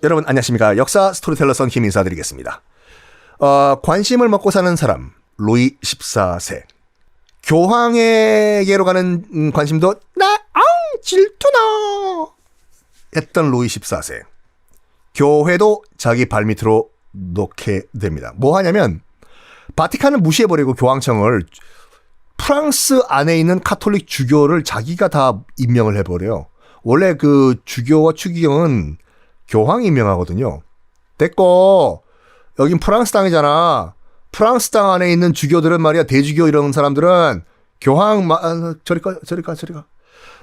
여러분 안녕하십니까. 역사 스토리텔러 썬킴 인사드리겠습니다. 관심을 먹고 사는 사람 루이 14세. 교황에게로 가는 관심도 질투나 했던 루이 14세. 교회도 자기 발밑으로 놓게 됩니다. 뭐 하냐면 바티칸을 무시해버리고 교황청을 프랑스 안에 있는 카톨릭 주교를 자기가 다 임명을 해버려요. 원래 그 주교와 추기경은 교황이 임명하거든요. 됐고 여긴 프랑스 땅이잖아. 프랑스 땅 안에 있는 주교들은 말이야, 대주교 이런 사람들은 교황 저리 가.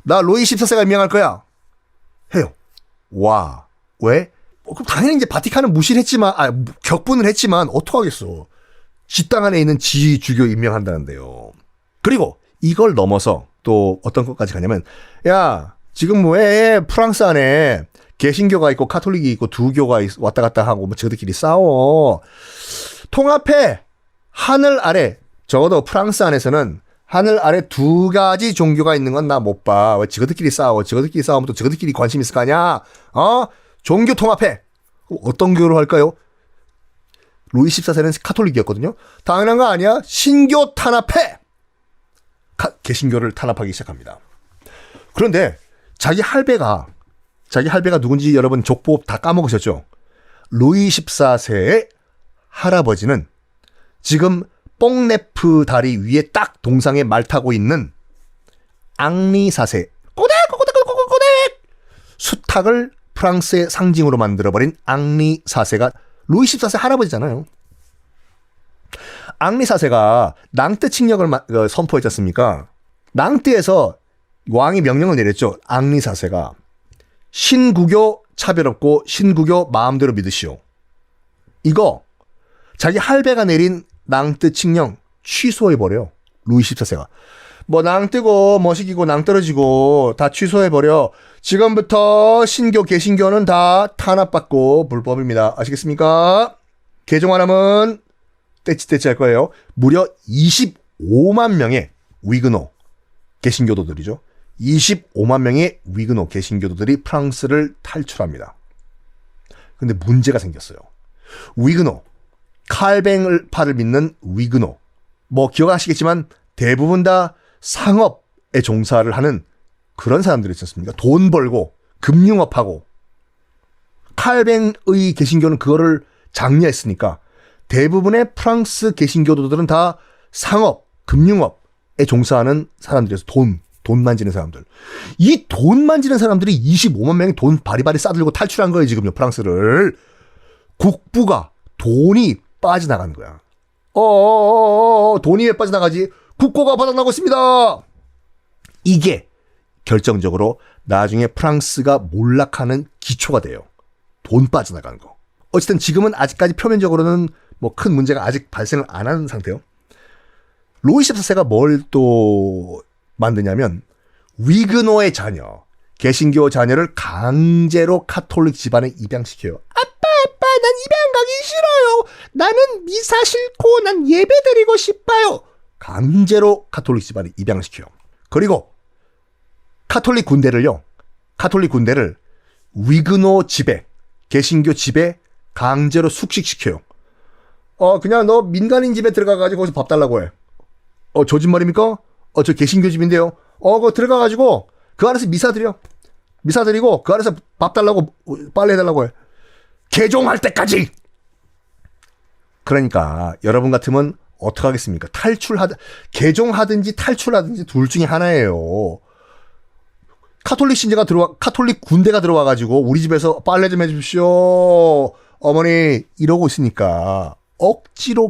나 루이 14세가 임명할 거야. 해요. 와. 왜? 그럼 당연히 이제 바티칸은 무시를 했지만, 격분을 했지만 어떡하겠어. 지 땅 안에 있는 지 주교 임명한다는데요. 그리고 이걸 넘어서 또 어떤 것까지 가냐면, 야, 지금 왜 프랑스 안에 개신교가 있고 카톨릭이 있고 두 교가 왔다 갔다 하고 뭐 저들끼리 싸워. 통합해. 하늘 아래, 적어도 프랑스 안에서는 하늘 아래 두 가지 종교가 있는 건 나 못 봐. 왜 저들끼리 싸워. 저들끼리 싸우면 또 저들끼리 관심 있을 거 아니야. 종교 통합해. 어떤 교로 할까요? 루이 14세는 카톨릭이었거든요. 당연한 거 아니야. 신교 탄압해. 개신교를 탄압하기 시작합니다. 그런데 자기 할배가 누군지 여러분 족보 다 까먹으셨죠? 루이 14세의 할아버지는 지금 뽕네프 다리 위에 딱 동상에 말 타고 있는 앙리 4세. 꼬댁! 수탉을 프랑스의 상징으로 만들어버린 앙리 4세가 루이 14세 할아버지잖아요. 앙리 4세가 낭뜨 칙령을 선포했지 않습니까? 낭뜨에서 왕이 명령을 내렸죠. 앙리 4세가 신구교 차별 없고 신구교 마음대로 믿으시오. 이거 자기 할배가 내린 낭뜨 칙령 취소해버려. 루이 14세가. 뭐 낭뜨고 머시기고 낭떨어지고 다 취소해버려. 지금부터 신교 개신교는 다 탄압받고 불법입니다. 아시겠습니까? 개종 안 하면 떼찌떼찌 할 거예요. 무려 25만 명의 위그노 개신교도들이죠. 25만 명의 위그노 개신교도들이 프랑스를 탈출합니다. 근데 문제가 생겼어요. 위그노, 칼뱅파를 믿는 위그노. 뭐 기억하시겠지만 대부분 다 상업에 종사를 하는 그런 사람들이 있지 않습니까? 돈 벌고 금융업하고. 칼뱅의 개신교는 그거를 장려했으니까 대부분의 프랑스 개신교도들은 다 상업, 금융업에 종사하는 사람들이어서 돈 만지는 사람들. 이 돈 만지는 사람들이 25만 명이 돈 바리바리 싸들고 탈출한 거예요, 지금요, 프랑스를. 국부가 돈이 빠져나가는 거야. 돈이 왜 빠져나가지? 국고가 바닥나고 있습니다. 이게 결정적으로 나중에 프랑스가 몰락하는 기초가 돼요. 돈 빠져나가는 거. 어쨌든 지금은 아직까지 표면적으로는 뭐 큰 문제가 아직 발생을 안 하는 상태요. 루이 14세가 뭘 또 만드냐면 위그노의 자녀, 개신교 자녀를 강제로 카톨릭 집안에 입양시켜요. 아빠, 난 입양 가기 싫어요. 나는 미사 싫고 난 예배 드리고 싶어요. 강제로 카톨릭 집안에 입양시켜요. 그리고 카톨릭 군대를 위그노 집에, 개신교 집에 강제로 숙식시켜요. 그냥 너 민간인 집에 들어가가지고 거기서 밥 달라고 해. 조짓말입니까? 저 개신교 집인데요. 그거 들어가가지고 그 안에서 미사 드리고 그 안에서 밥 달라고, 빨래 해달라고 해. 개종할 때까지. 그러니까 여러분 같으면 어떡하겠습니까? 개종하든지 탈출하든지 둘 중에 하나예요. 카톨릭 군대가 들어와가지고 우리 집에서 빨래 좀 해주십시오, 어머니, 이러고 있으니까 억지로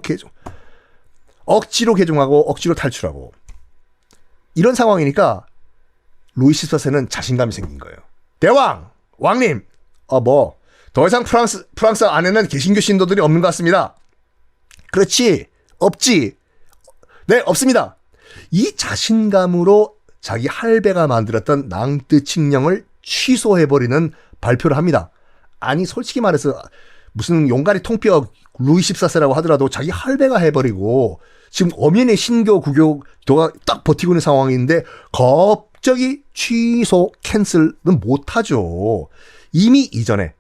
개종하고 억지로 탈출하고 이런 상황이니까 루이 14세는 자신감이 생긴 거예요. 대왕, 왕님, 더 이상 프랑스 안에는 개신교 신도들이 없는 것 같습니다. 그렇지, 없지. 네, 없습니다. 이 자신감으로 자기 할배가 만들었던 낭뜨 칙령을 취소해버리는 발표를 합니다. 아니, 솔직히 말해서 무슨 용가리 통뼈 루이 14세라고 하더라도 자기 할배가 해버리고 지금 엄연히 신교 구교도가 딱 버티고 있는 상황인데 갑자기 취소 캔슬은 못하죠. 이미 이전에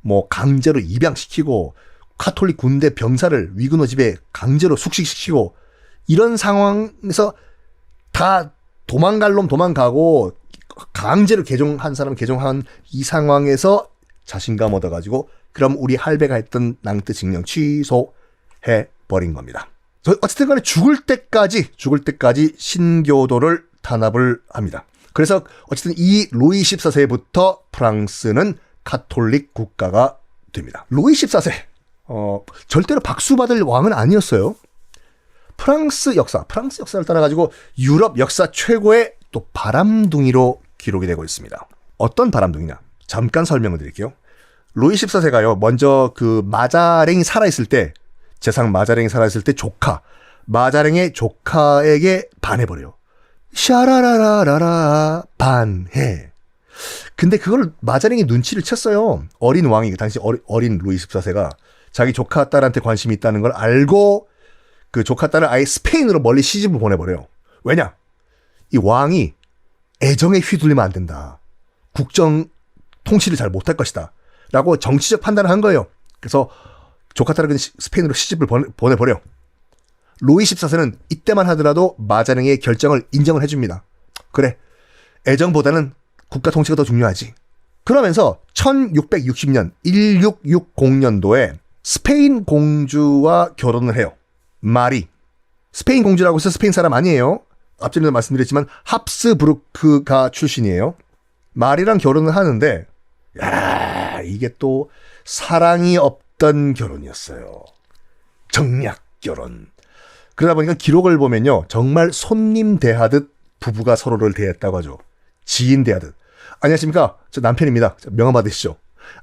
뭐 강제로 입양시키고 카톨릭 군대 병사를 위그노 집에 강제로 숙식시키고 이런 상황에서 다 도망갈 놈 도망가고 강제로 개종한 사람 개종한 이 상황에서 자신감 얻어가지고 그럼 우리 할배가 했던 낭떠 징령 취소해버린 겁니다. 어쨌든 간에 죽을 때까지 신교도를 탄압을 합니다. 그래서 어쨌든 이 루이 14세부터 프랑스는 카톨릭 국가가 됩니다. 루이 14세 절대로 박수받을 왕은 아니었어요. 프랑스 역사를 따라가지고 유럽 역사 최고의 또 바람둥이로 기록이 되고 있습니다. 어떤 바람둥이냐? 잠깐 설명을 드릴게요. 루이 14세가요. 먼저 그 마자랭이 살아있을 때 재상 마자랭이 살아있을 때 마자랭의 조카에게 반해버려요. 샤라라라라라 반해. 근데 그걸 마자랭이 눈치를 챘어요. 어린 왕이 그 당시 어린 루이 14세가 자기 조카 딸한테 관심이 있다는 걸 알고 그 조카 딸을 아예 스페인으로 멀리 시집을 보내버려요. 왜냐? 이 왕이 애정에 휘둘리면 안 된다. 국정 통치를 잘 못할 것이다. 라고 정치적 판단을 한 거예요. 그래서 조카 딸을 그냥 스페인으로 시집을 보내버려. 루이 14세는 이때만 하더라도 마자랭의 결정을 인정을 해줍니다. 그래, 애정보다는 국가 통치가 더 중요하지. 그러면서 1660년 1660년도에 스페인 공주와 결혼을 해요. 마리. 스페인 공주라고 해서 스페인 사람 아니에요. 앞전에도 말씀드렸지만 합스부르크가 출신이에요. 마리랑 결혼을 하는데 야, 이게 또 사랑이 없던 결혼이었어요. 정략 결혼. 그러다 보니까 기록을 보면요. 정말 손님 대하듯 부부가 서로를 대했다고 하죠. 지인 대하듯. 안녕하십니까? 저 남편입니다. 명함 받으시죠.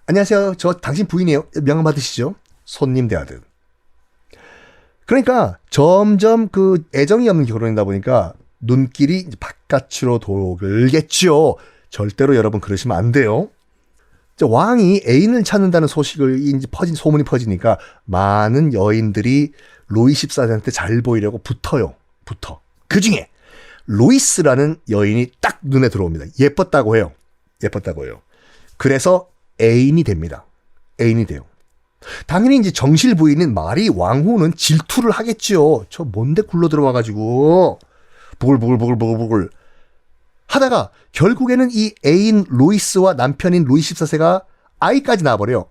안녕하세요. 저 당신 부인이에요. 명함 받으시죠. 손님 대하듯. 그러니까 점점 그 애정이 없는 결혼이다 보니까 눈길이 바깥으로 돌겠죠. 절대로 여러분 그러시면 안 돼요. 왕이 애인을 찾는다는 소문이 퍼지니까 많은 여인들이 루이 14세한테 잘 보이려고 붙어. 그 중에 루이스라는 여인이 딱 눈에 들어옵니다. 예뻤다고 해요. 그래서 애인이 됩니다. 애인이 돼요. 당연히 이제 정실 부인인 마리 왕후는 질투를 하겠지요. 저 뭔데 굴러 들어와가지고 부글부글 하다가 결국에는 이 애인 루이스와 남편인 루이 14세가 아이까지 낳아버려요.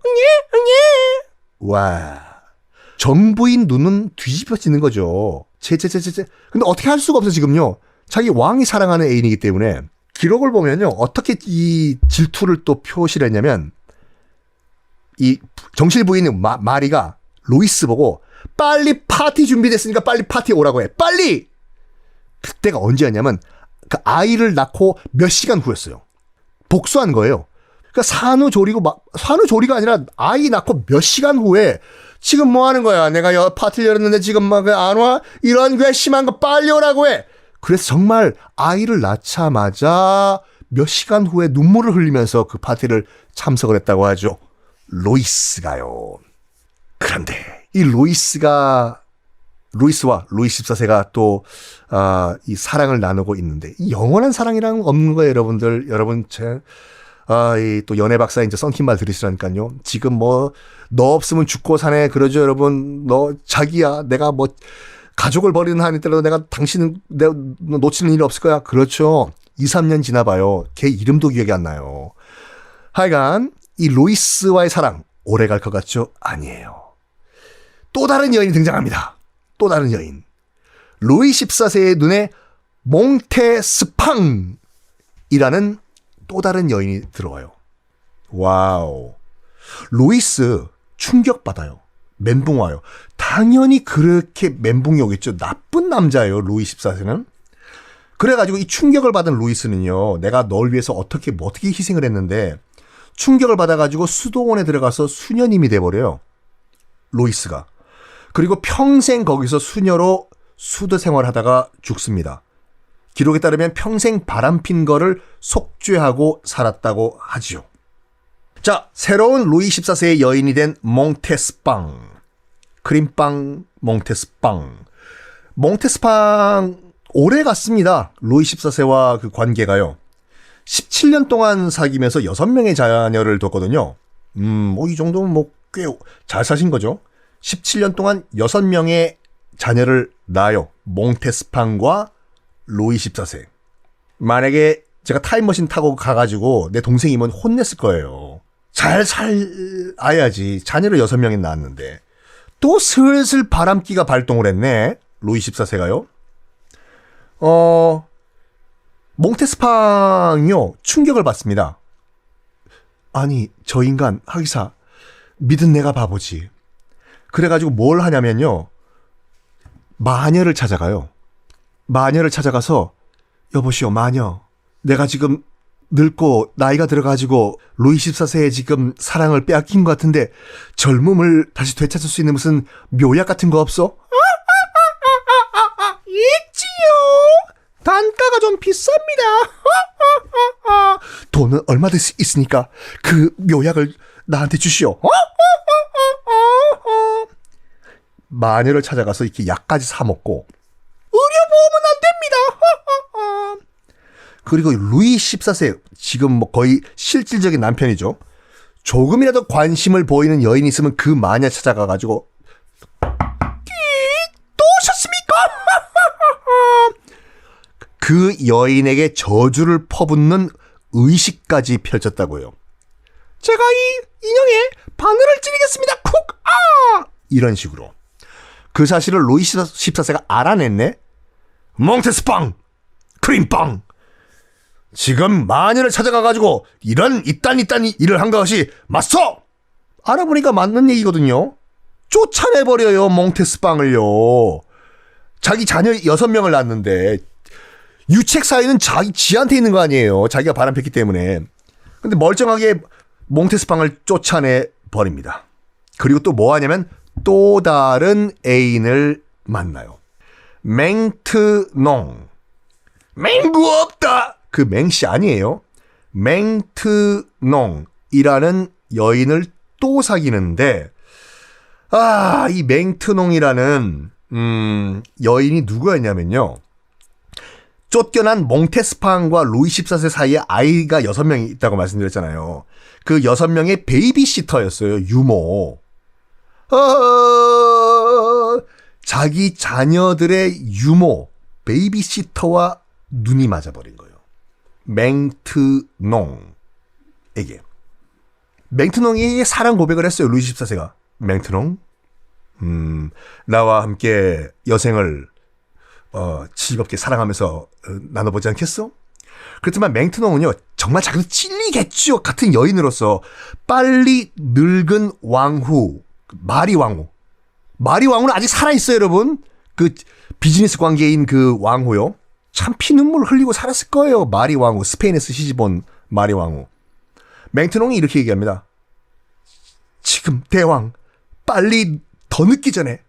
와, 정부인 눈은 뒤집혀지는 거죠. 근데 어떻게 할 수가 없어 지금요. 자기 왕이 사랑하는 애인이기 때문에. 기록을 보면요. 어떻게 이 질투를 또 표시를 했냐면 이 정실 부인인 마리가 루이스 보고 빨리 파티 준비됐으니까 빨리 파티에 오라고 해. 빨리! 그때가 언제였냐면 그 아이를 낳고 몇 시간 후였어요. 복수한 거예요. 그러니까 산후조리가 아니라 아이 낳고 몇 시간 후에 지금 뭐 하는 거야? 내가 파티를 열었는데 지금 막 안 와? 이런 괘씸한 거 빨리 오라고 해. 그래서 정말 아이를 낳자마자 몇 시간 후에 눈물을 흘리면서 그 파티를 참석을 했다고 하죠. 루이스가요. 그런데 이 루이스와 루이 14세가 또 이 사랑을 나누고 있는데 이 영원한 사랑이라는 건 없는 거예요, 여러분들. 여러분 이 또 연애 박사 이제 썬킨 말 들으시라니까요. 지금 뭐 너 없으면 죽고 사네 그러죠, 여러분. 너 자기야, 내가 뭐 가족을 버리는 한이 있더라도 내가 당신은 내가 놓치는 일이 없을 거야. 그렇죠. 2, 3년 지나봐요. 걔 이름도 기억이 안 나요. 하여간 이 루이스와의 사랑 오래 갈 것 같죠? 아니에요. 또 다른 여인이 등장합니다. 또 다른 여인. 루이 14세의 눈에 몽테스팡이라는 또 다른 여인이 들어와요. 와우. 루이스 충격받아요. 멘붕 와요. 당연히 그렇게 멘붕이 오겠죠. 나쁜 남자예요, 루이 14세는. 그래가지고 이 충격을 받은 루이스는요. 내가 널 위해서 어떻게 희생을 했는데 충격을 받아가지고 수도원에 들어가서 수녀님이 돼버려요. 루이스가. 그리고 평생 거기서 수녀로 수도 생활하다가 죽습니다. 기록에 따르면 평생 바람핀 거를 속죄하고 살았다고 하지요. 자, 새로운 루이 14세의 여인이 된 몽테스팡. 크림빵 몽테스팡. 오래 갔습니다. 루이 14세와 그 관계가요. 17년 동안 사귀면서 6명의 자녀를 뒀거든요. 뭐 이 정도면 뭐 꽤 잘 사신 거죠. 17년 동안 6명의 자녀를 낳아요. 몽테스팡과 루이 14세. 만약에 제가 타임머신 타고 가가지고 내 동생이면 혼냈을 거예요. 잘 살아야지. 자녀를 6명이 낳았는데. 또 슬슬 바람기가 발동을 했네. 루이 14세가요. 몽테스팡이요. 충격을 받습니다. 아니, 저 인간 하기사 믿은 내가 바보지. 그래가지고 뭘 하냐면요. 마녀를 찾아가요. 마녀를 찾아가서 여보시오 마녀, 내가 지금 늙고 나이가 들어가지고 루이 14세의 지금 사랑을 빼앗긴 것 같은데 젊음을 다시 되찾을 수 있는 무슨 묘약 같은 거 없어? 있지요. 단가가 좀 비쌉니다. 돈은 얼마든지 있으니까 그 묘약을 나한테 주시오. 마녀를 찾아가서 이렇게 약까지 사 먹고 의료보험은 안 됩니다. 그리고 루이 14세 지금 뭐 거의 실질적인 남편이죠. 조금이라도 관심을 보이는 여인이 있으면 그 마녀 찾아가가지고 또 오셨습니까? 그 여인에게 저주를 퍼붓는 의식까지 펼쳤다고요. 제가 이 인형에 바늘을 찌르겠습니다. 쿡! 아! 이런 식으로. 그 사실을 루이 14세가 알아냈네. 몽테스빵! 크림빵! 지금 마녀를 찾아가가지고 이런 이딴 일을 한 것이 맞소! 알아보니까 맞는 얘기거든요. 쫓아내버려요, 몽테스빵을요. 자기 자녀 6명을 낳았는데 유책 사유는 지한테 있는 거 아니에요. 자기가 바람폈기 때문에. 근데 멀쩡하게 몽테스빵을 쫓아내버립니다. 그리고 또 뭐 하냐면 또 다른 애인을 만나요. 맹트농. 맹구 없다! 그 맹씨 아니에요. 맹트농이라는 여인을 또 사귀는데, 이 맹트농이라는, 여인이 누구였냐면요. 쫓겨난 몽테스팡과 루이 14세 사이에 아이가 6명이 있다고 말씀드렸잖아요. 그 6명의 베이비시터였어요. 유모. 자기 자녀들의 유모, 베이비시터와 눈이 맞아버린 거예요. 맹트농에게. 맹트농이 사랑 고백을 했어요. 루이 14세가. 맹트농, 나와 함께 여생을 즐겁게 사랑하면서 나눠보지 않겠어? 그렇지만 맹트농은요, 정말 자기도 찔리겠죠. 같은 여인으로서 빨리 늙은 왕후, 마리 왕후는 아직 살아있어요, 여러분. 그 비즈니스 관계인 그 왕후요. 참 피눈물 흘리고 살았을 거예요. 마리 왕후, 스페인에서 시집온 마리 왕후. 맹트농이 이렇게 얘기합니다. 지금 대왕, 빨리 더 늦기 전에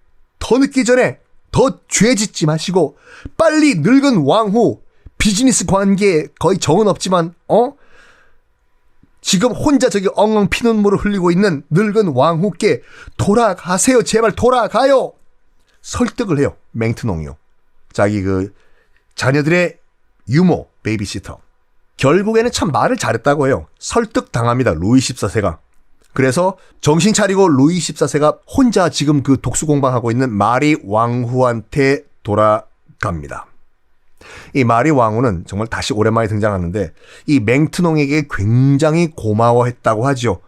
더 죄 짓지 마시고 빨리 늙은 왕후, 비즈니스 관계에 거의 정은 없지만 지금 혼자 저기 엉엉 피눈물을 흘리고 있는 늙은 왕후께 돌아가세요. 제발 돌아가요. 설득을 해요. 맹트농이요. 자기 그 자녀들의 유모, 베이비시터. 결국에는 참 말을 잘했다고 해요. 설득당합니다. 루이 14세가. 그래서 정신 차리고 루이 14세가 혼자 지금 그 독수공방하고 있는 마리 왕후한테 돌아갑니다. 이 마리 왕후는 정말 다시 오랜만에 등장하는데 이 맹트농에게 굉장히 고마워했다고 하죠.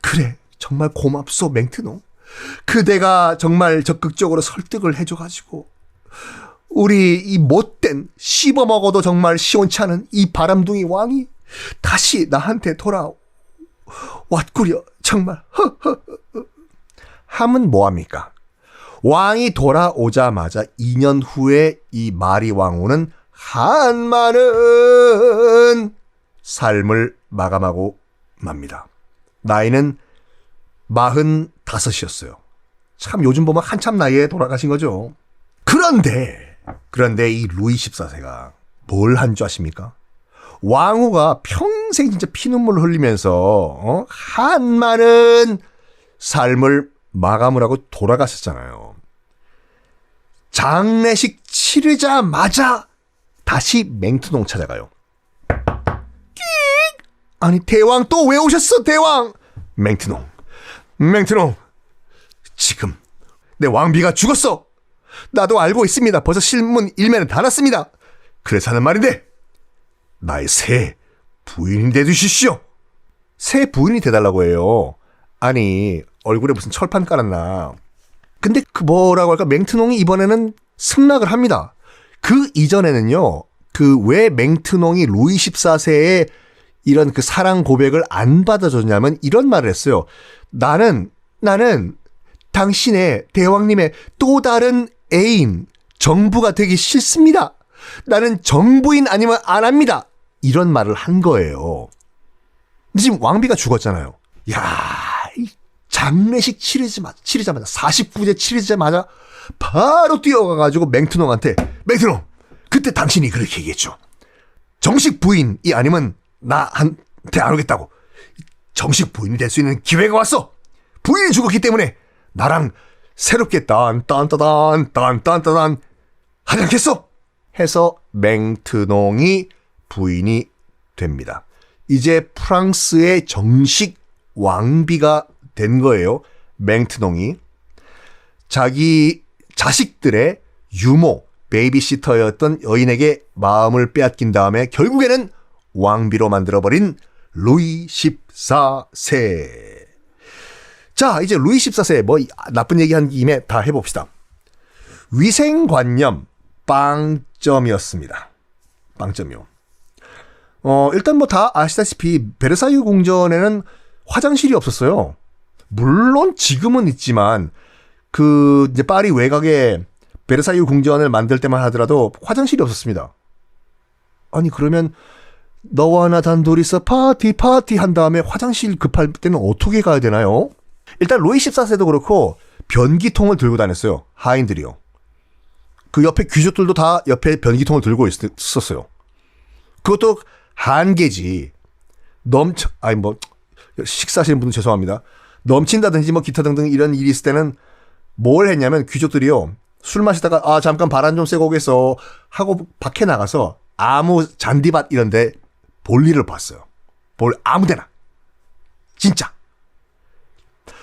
그래, 정말 고맙소 맹트농. 그대가 정말 적극적으로 설득을 해줘가지고 우리 이 못된 씹어먹어도 정말 시원치 않은 이 바람둥이 왕이 다시 나한테 왔구려. 정말 함은 뭐합니까? 왕이 돌아오자마자 2년 후에 이 마리 왕후는 한많은 삶을 마감하고 맙니다. 나이는 45이었어요. 참 요즘 보면 한참 나이에 돌아가신 거죠. 그런데 이 루이 14세가 뭘 한 줄 아십니까? 왕후가 평생 진짜 피눈물을 흘리면서 한많은 삶을 마감을 하고 돌아갔었잖아요. 장례식 치르자마자 다시 맹트농 찾아가요. 아니 대왕 또 왜 오셨어 대왕? 맹트농, 지금 내 왕비가 죽었어. 나도 알고 있습니다. 벌써 신문 일면에 다 났습니다. 그래서 하는 말인데 나의 새 부인이 돼주십시오. 새 부인이 돼달라고 해요. 아니 얼굴에 무슨 철판 깔았나. 근데 그 뭐라고 할까, 맹트농이 이번에는 승낙을 합니다. 그 이전에는요, 그 왜 맹트농이 루이 14세의 이런 그 사랑 고백을 안 받아줬냐면 이런 말을 했어요. 나는 당신의 대왕님의 또 다른 애인, 정부가 되기 싫습니다. 나는 정부인 아니면 안 합니다. 이런 말을 한 거예요. 근데 지금 왕비가 죽었잖아요. 야, 이 장례식 치르자마자 49제 치르자마자 바로 뛰어가가지고 맹트농한테, 맹트농, 그때 당신이 그렇게 얘기했죠. 정식 부인이 아니면 나한테 안 오겠다고. 정식 부인이 될 수 있는 기회가 왔어. 부인이 죽었기 때문에 나랑 새롭게 딴딴따단 하지 않겠어? 해서 맹트농이 부인이 됩니다. 이제 프랑스의 정식 왕비가 된 거예요. 맹트농이. 자기 자식들의 유모, 베이비시터였던 여인에게 마음을 빼앗긴 다음에 결국에는 왕비로 만들어버린 루이 14세. 자, 이제 루이 14세 뭐 나쁜 얘기한 김에 다 해봅시다. 위생관념 빵점이었습니다. 빵점이요. 일단 뭐 다 아시다시피 베르사유 궁전에는 화장실이 없었어요. 물론 지금은 있지만 그 이제 파리 외곽에 베르사유 궁전을 만들 때만 하더라도 화장실이 없었습니다. 아니 그러면 너와 나 단둘이서 파티 한 다음에 화장실 급할 때는 어떻게 가야 되나요? 일단 루이 14세도 그렇고 변기통을 들고 다녔어요. 하인들이요. 그 옆에 귀족들도 다 옆에 변기통을 들고 있었어요. 그것도 한계지. 식사하시는 분들 죄송합니다. 넘친다든지 뭐 기타 등등 이런 일이 있을 때는 뭘 했냐면 귀족들이요. 술 마시다가 잠깐 바람 좀 쐬고 오겠어 하고 밖에 나가서 아무 잔디밭 이런 데 볼일을 봤어요. 아무데나. 진짜.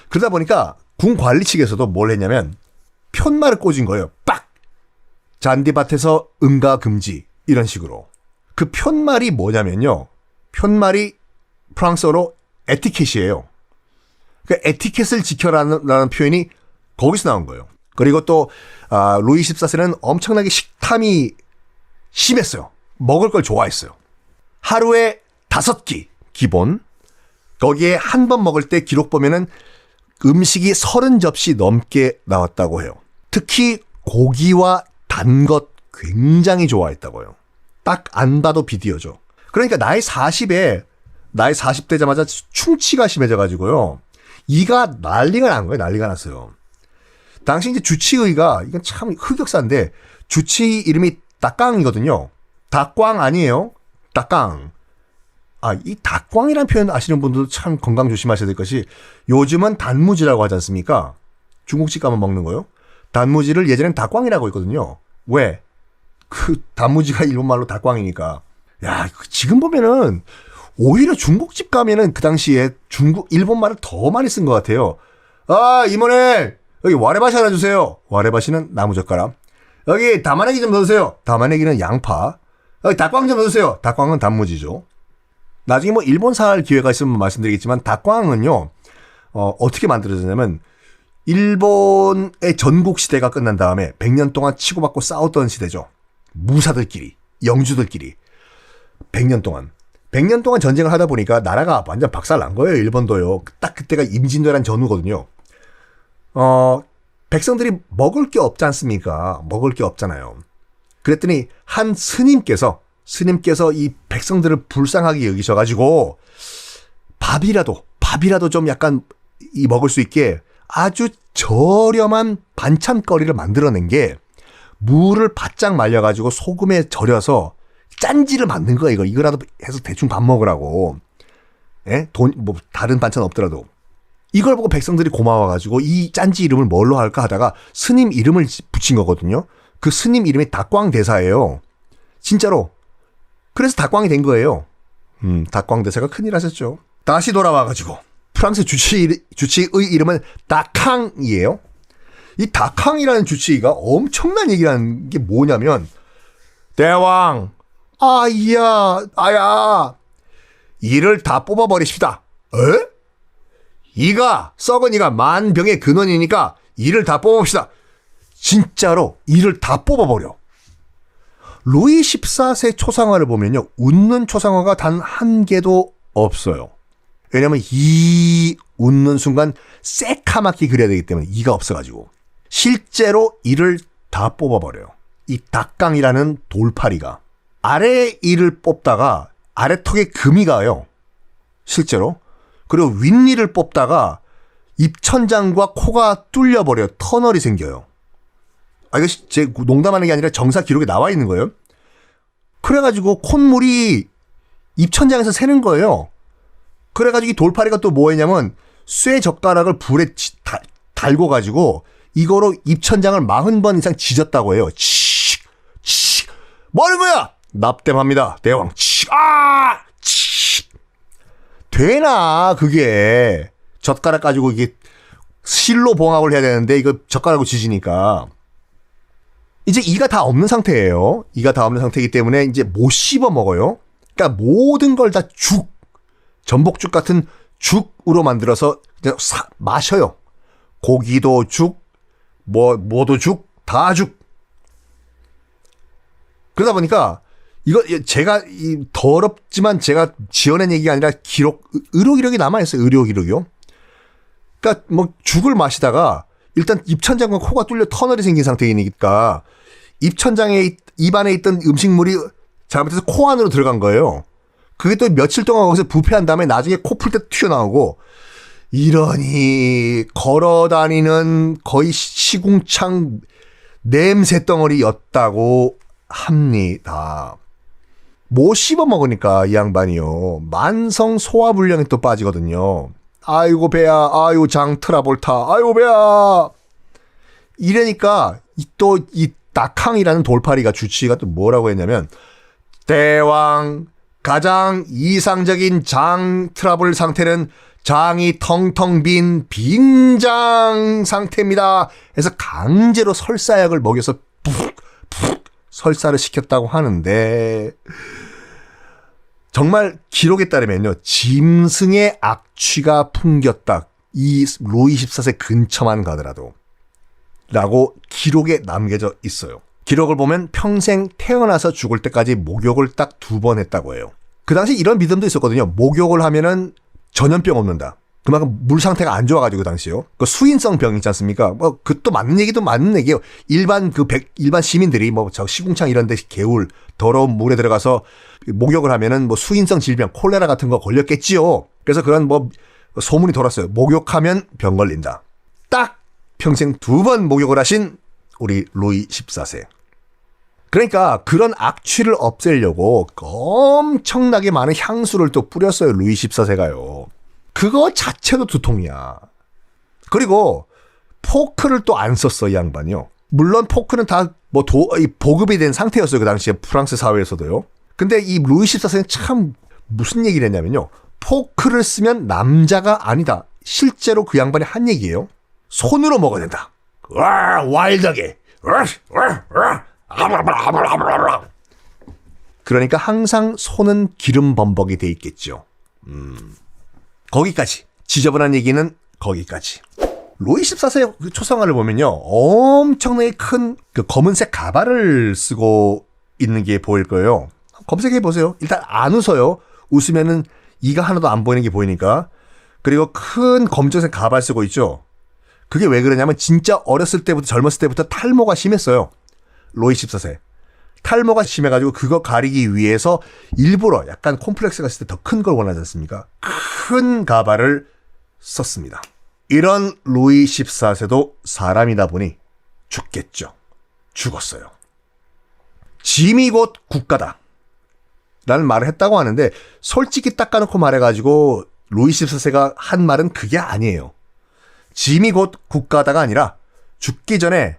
그러다 보니까 궁 관리 측에서도 뭘 했냐면 편말을 꽂은 거예요. 빡! 잔디밭에서 응가 금지 이런 식으로. 그 편말이 뭐냐면요. 편말이 프랑스어로 에티켓이에요. 그 에티켓을 지켜라는 표현이 거기서 나온 거예요. 그리고 또 루이 14세는 엄청나게 식탐이 심했어요. 먹을 걸 좋아했어요. 하루에 5끼 기본. 거기에 한 번 먹을 때 기록 보면은 음식이 30접시 넘게 나왔다고 해요. 특히 고기와 단 것 굉장히 좋아했다고요. 딱 안 봐도 비디오죠. 그러니까 나이 40 되자마자 충치가 심해져가지고요. 이가 난리가 난 거예요. 난리가 났어요. 당시 이제 주치의가, 이건 참 흑역사인데, 주치의 이름이 닭광이거든요. 닭광 아니에요? 닭광. 이 닭광이라는 표현 아시는 분들도 참 건강 조심하셔야 될 것이, 요즘은 단무지라고 하지 않습니까? 중국집 가면 먹는 거요. 단무지를 예전엔 닭광이라고 했거든요. 왜? 그 단무지가 일본말로 닭광이니까. 야, 지금 보면은 오히려 중국집 가면은 그 당시에 일본말을 더 많이 쓴 것 같아요. 이모네 여기 와레바시 하나 주세요. 와레바시는 나무젓가락. 여기 담아내기 좀 넣으세요. 담아내기는 양파. 여기 닭광 좀 넣으세요. 닭광은 단무지죠. 나중에 뭐 일본 살 기회가 있으면 말씀드리겠지만 닭광은요. 어떻게 만들어졌냐면 일본의 전국 시대가 끝난 다음에 100년 동안 치고받고 싸웠던 시대죠. 무사들끼리, 영주들끼리 100년 동안 전쟁을 하다 보니까 나라가 완전 박살난 거예요. 일본도요. 딱 그때가 임진왜란 전후거든요. 백성들이 먹을 게 없지 않습니까? 먹을 게 없잖아요. 그랬더니 한 스님께서 이 백성들을 불쌍하게 여기셔가지고 밥이라도 좀 약간 먹을 수 있게 아주 저렴한 반찬거리를 만들어낸 게 물을 바짝 말려가지고 소금에 절여서 짠지를 만든 거예요. 이거라도 해서 대충 밥 먹으라고. 예? 다른 반찬 없더라도. 이걸 보고 백성들이 고마워가지고 이 짠지 이름을 뭘로 할까 하다가 스님 이름을 붙인 거거든요. 그 스님 이름이 닭광대사예요. 진짜로. 그래서 닭광이 된 거예요. 닭광대사가 큰일 하셨죠. 다시 돌아와가지고 프랑스 주치의 이름은 다캉이에요. 이 다캉이라는 주치의가 엄청난 얘기를 하는 게 뭐냐면, 대왕, 아야, 이를 다 뽑아버리십시다. 에? 썩은 이가 만병의 근원이니까 이를 다 뽑아봅시다. 진짜로 이를 다 뽑아버려. 루이 14세 초상화를 보면요, 웃는 초상화가 단 한 개도 없어요. 왜냐면 이 웃는 순간 새카맣게 그려야 되기 때문에 이가 없어가지고 실제로 이를 다 뽑아버려요. 이 닭강이라는 돌파리가 아래 이를 뽑다가 아래턱에 금이 가요. 실제로. 그리고 윗니를 뽑다가 입천장과 코가 뚫려버려요. 터널이 생겨요. 이거 제 농담하는 게 아니라 정사 기록에 나와 있는 거예요. 그래가지고 콧물이 입천장에서 새는 거예요. 그래가지고 이 돌파리가 또 뭐 했냐면 쇠 젓가락을 불에 달고가지고 이거로 입천장을 40번 이상 지졌다고 해요. 뭐 하는 거야? 납땜합니다. 대왕. 되나 그게. 젓가락 가지고 이게 실로 봉합을 해야 되는데 이거 젓가락으로 지지니까. 이제 이가 다 없는 상태예요. 이가 다 없는 상태이기 때문에 이제 못 씹어 먹어요. 그러니까 모든 걸 다 전복죽 같은 죽으로 만들어서 그냥 마셔요. 고기도 죽, 뭐도 죽, 다 죽. 그러다 보니까 이거 제가 더럽지만 제가 지어낸 얘기가 아니라 의료 기록이 남아있어요. 의료 기록이요. 그러니까 뭐 죽을 마시다가 일단 입천장과 코가 뚫려 터널이 생긴 상태이니까 입안에 있던 음식물이 잘못해서 코 안으로 들어간 거예요. 그게 또 며칠 동안 거기서 부패한 다음에 나중에 코 풀 때 튀어나오고, 이러니 걸어다니는 거의 시궁창 냄새덩어리였다고 합니다. 못 씹어 먹으니까 이 양반이요, 만성 소화불량에 또 빠지거든요. 아이고 배야, 아이고 장 트라볼타, 아이고 배야. 이러니까 또 이 다캉이라는 돌파리가 주치의가 또 뭐라고 했냐면, 대왕, 가장 이상적인 장 트러블 상태는 장이 텅텅 빈 빈장 상태입니다. 해서 강제로 설사약을 먹여서 푹 설사를 시켰다고 하는데, 정말 기록에 따르면요, 짐승의 악취가 풍겼다. 이 루이 14세 근처만 가더라도 라고 기록에 남겨져 있어요. 기록을 보면 평생 태어나서 죽을 때까지 목욕을 딱 2번 했다고 해요. 그 당시 이런 믿음도 있었거든요. 목욕을 하면은 전염병 얻는다. 그만큼 물 상태가 안 좋아가지고 그 당시요. 그 수인성 병 있지 않습니까? 뭐 그것도 맞는 얘기예요. 일반 시민들이 뭐 저 시궁창 이런 데 개울 더러운 물에 들어가서 목욕을 하면은 뭐 수인성 질병 콜레라 같은 거 걸렸겠지요. 그래서 그런 뭐 소문이 돌았어요. 목욕하면 병 걸린다. 딱 평생 2번 목욕을 하신 우리 루이 14세. 그러니까 그런 악취를 없애려고 엄청나게 많은 향수를 또 뿌렸어요. 루이 14세가요. 그거 자체도 두통이야. 그리고 포크를 또 안 썼어, 이 양반이요. 물론 포크는 다 뭐 보급이 된 상태였어요. 그 당시에 프랑스 사회에서도요. 근데 이 루이 14세는 참 무슨 얘기를 했냐면요. 포크를 쓰면 남자가 아니다. 실제로 그 양반이 한 얘기예요. 손으로 먹어야 된다. 와일드하게. 그러니까 항상 손은 기름 범벅이 돼 있겠죠. 거기까지. 지저분한 얘기는 거기까지. 루이 14세 그 초상화를 보면요, 엄청나게 큰 그 검은색 가발을 쓰고 있는 게 보일 거예요. 검색해 보세요. 일단 안 웃어요. 웃으면은 이가 하나도 안 보이는 게 보이니까. 그리고 큰 검정색 가발 쓰고 있죠. 그게 왜 그러냐면 진짜 어렸을 때부터, 젊었을 때부터 탈모가 심했어요. 루이 14세. 탈모가 심해가지고 그거 가리기 위해서 일부러 약간 콤플렉스가 있을 때 더 큰 걸 원하지 않습니까? 큰 가발을 썼습니다. 이런 루이 14세도 사람이다 보니 죽겠죠. 죽었어요. 짐이 곧 국가다 라는 말을 했다고 하는데, 솔직히 딱 까놓고 말해가지고 루이 14세가 한 말은 그게 아니에요. 짐이 곧 국가다가 아니라 죽기 전에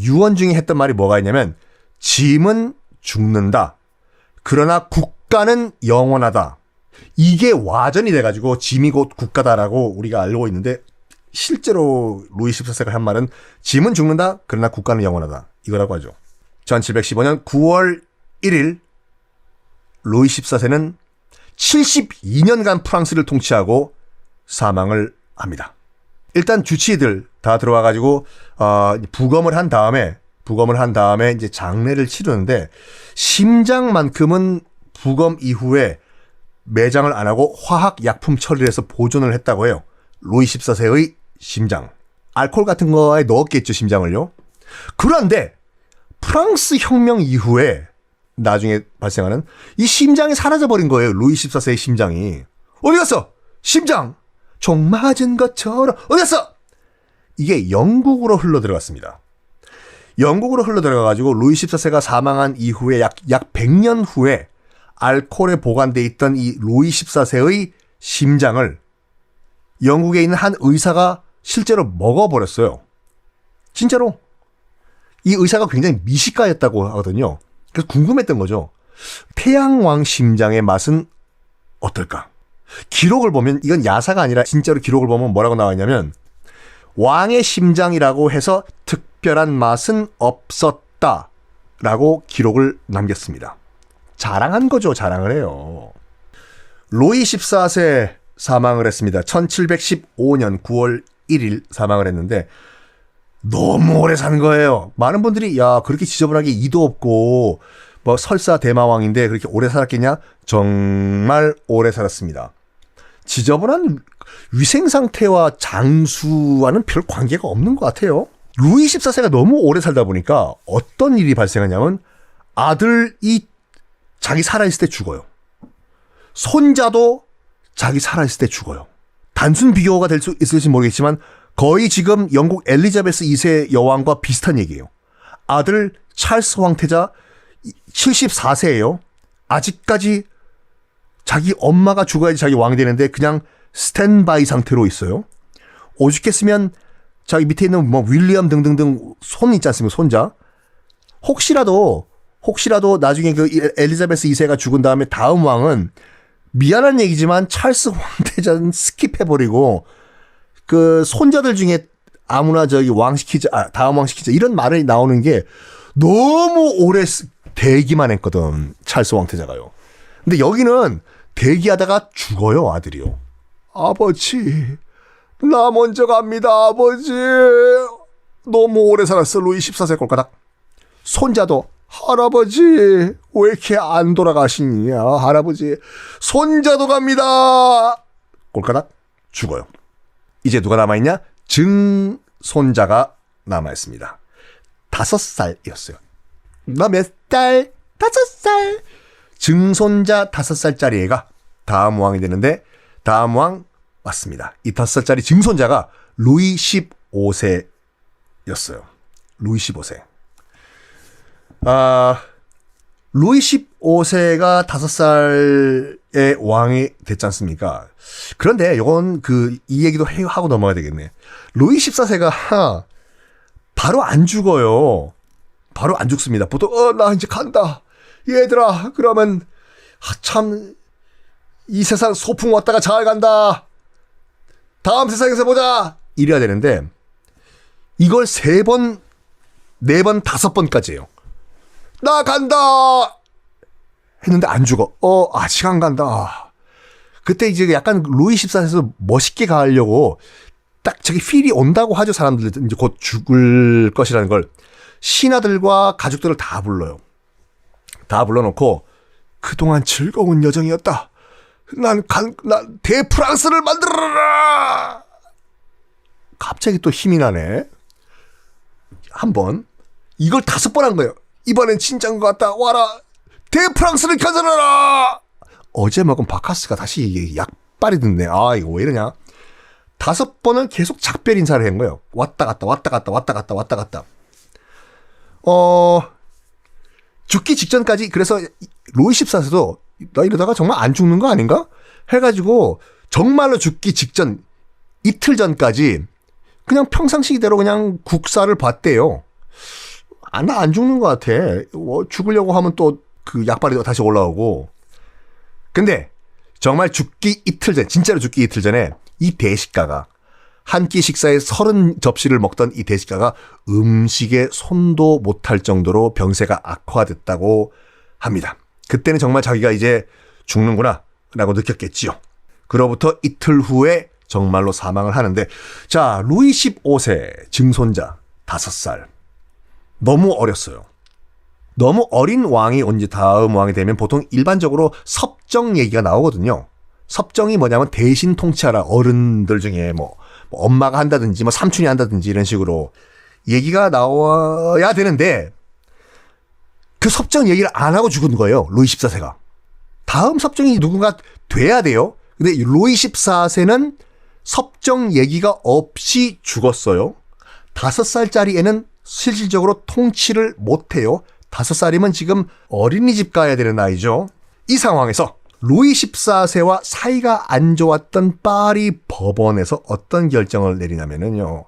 유언 중에 했던 말이 뭐가 있냐면, 짐은 죽는다. 그러나 국가는 영원하다. 이게 와전이 돼가지고 짐이 곧 국가다라고 우리가 알고 있는데 실제로 루이 14세가 한 말은 짐은 죽는다 그러나 국가는 영원하다 이거라고 하죠. 1715년 9월 1일 루이 14세는 72년간 프랑스를 통치하고 사망을 합니다. 일단 주치의들 다 들어와가지고 부검을 한 다음에 이제 장례를 치르는데 심장만큼은 부검 이후에 매장을 안 하고 화학 약품 처리를 해서 보존을 했다고 해요. 루이 14세의 심장. 알코올 같은 거에 넣었겠죠, 심장을요. 그런데 프랑스 혁명 이후에 나중에 발생하는 이 심장이 사라져버린 거예요. 루이 14세의 심장이. 어디 갔어? 심장! 총 맞은 것처럼 어디 갔어? 이게 영국으로 흘러들어갔습니다. 영국으로 흘러들어가가지고 루이 14세가 사망한 이후에 약 100년 후에 알코올에 보관돼 있던 이 루이 14세의 심장을 영국에 있는 한 의사가 실제로 먹어버렸어요. 진짜로. 이 의사가 굉장히 미식가였다고 하거든요. 그래서 궁금했던 거죠. 태양왕 심장의 맛은 어떨까? 기록을 보면 이건 야사가 아니라 진짜로 기록을 보면 뭐라고 나와 있냐면 왕의 심장이라고 해서 특별한 맛은 없었다라고 기록을 남겼습니다. 자랑한 거죠. 자랑을 해요. 루이 14세 사망을 했습니다. 1715년 9월 1일 사망을 했는데 너무 오래 산 거예요. 많은 분들이 야 그렇게 지저분하게 이도 없고 뭐 설사 대마왕인데 그렇게 오래 살았겠냐? 정말 오래 살았습니다. 지저분한 위생 상태와 장수와는 별 관계가 없는 것 같아요. 루이 14세가 너무 오래 살다 보니까 어떤 일이 발생하냐면 아들이 자기 살아있을 때 죽어요. 손자도 자기 살아있을 때 죽어요. 단순 비교가 될 수 있을지 모르겠지만 거의 지금 영국 엘리자베스 2세 여왕과 비슷한 얘기예요. 아들 찰스 황태자 74세예요. 아직까지 자기 엄마가 죽어야지 자기 왕이 되는데 그냥 스탠바이 상태로 있어요. 오죽했으면 자기 밑에 있는 뭐 윌리엄 등등등 손 있지 않습니까? 손자. 혹시라도 나중에 그 엘리자베스 2세가 죽은 다음에 다음 왕은 미안한 얘기지만 찰스 황태자는 스킵해버리고 그 손자들 중에 아무나 저기 왕 시키자, 다음 왕 시키자 이런 말이 나오는 게 너무 오래 대기만 했거든. 찰스 황태자가요. 근데 여기는 대기하다가 죽어요, 아들이요. 아버지, 나 먼저 갑니다, 아버지. 너무 오래 살았어, 루이 14세 꼴까닥. 손자도 할아버지 왜 이렇게 안 돌아가시냐 할아버지. 손자도 갑니다. 꼴까닥 죽어요. 이제 누가 남아있냐? 증손자가 남아있습니다. 5살이었어요. 너 몇 살? 5살. 증손자 5살짜리 애가 다음 왕이 되는데 다음 왕 맞습니다. 이 5살짜리 증손자가 루이 15세였어요. 루이 15세. 루이 15세가 5살의 왕이 됐지 않습니까? 그런데 이건 이 얘기도 하고 넘어가야 되겠네. 루이 14세가 바로 안 죽어요. 바로 안 죽습니다. 보통 나 이제 간다. 얘들아 그러면 참 이 세상 소풍 왔다가 잘 간다. 다음 세상에서 보자. 이래야 되는데 이걸 3번, 4번, 5번까지예요. 나 간다 했는데 안 죽어. 아직 안 간다. 그때 이제 약간 루이 14세에서 멋있게 가려고 딱 저기 필이 온다고 하죠. 사람들 이제 곧 죽을 것이라는 걸. 신하들과 가족들을 다 불러요. 다 불러놓고 그동안 즐거운 여정이었다. 난 대프랑스를 만들어라. 갑자기 또 힘이 나네. 한번 이걸 5번 한 거예요. 이번엔 진짜인 것 같다. 와라. 대프랑스를 가져라. 어제 먹은 바카스가 다시 이게 약발이 듣네. 이거 왜 이러냐. 5번은 계속 작별 인사를 한 거예요. 왔다 갔다 왔다 갔다 왔다 갔다 왔다 갔다. 죽기 직전까지. 그래서 루이 14세도 나 이러다가 정말 안 죽는 거 아닌가? 해가지고 정말로 죽기 직전 이틀 전까지 그냥 평상시대로 그냥 국사를 봤대요. 나 안 죽는 것 같아. 죽으려고 하면 또 그 약발이 다시 올라오고. 근데 정말 죽기 이틀 전, 진짜로 죽기 이틀 전에 이 대식가가 한 끼 식사에 30접시를 먹던 이 대식가가 음식에 손도 못할 정도로 병세가 악화됐다고 합니다. 그때는 정말 자기가 이제 죽는구나 라고 느꼈겠지요. 그로부터 이틀 후에 정말로 사망을 하는데, 자, 루이 15세 증손자 5살. 너무 어렸어요. 너무 어린 왕이 온 지 다음 왕이 되면 보통 일반적으로 섭정 얘기가 나오거든요. 섭정이 뭐냐면 대신 통치하라. 어른들 중에 뭐 엄마가 한다든지 뭐 삼촌이 한다든지 이런 식으로 얘기가 나와야 되는데, 그 섭정 얘기를 안 하고 죽은 거예요. 루이 14세가. 다음 섭정이 누군가 돼야 돼요. 근데 루이 14세는 섭정 얘기가 없이 죽었어요. 5살짜리 애는 실질적으로 통치를 못해요. 5살이면 지금 어린이집 가야 되는 나이죠. 이 상황에서 루이 14세와 사이가 안 좋았던 파리 법원에서 어떤 결정을 내리냐면요.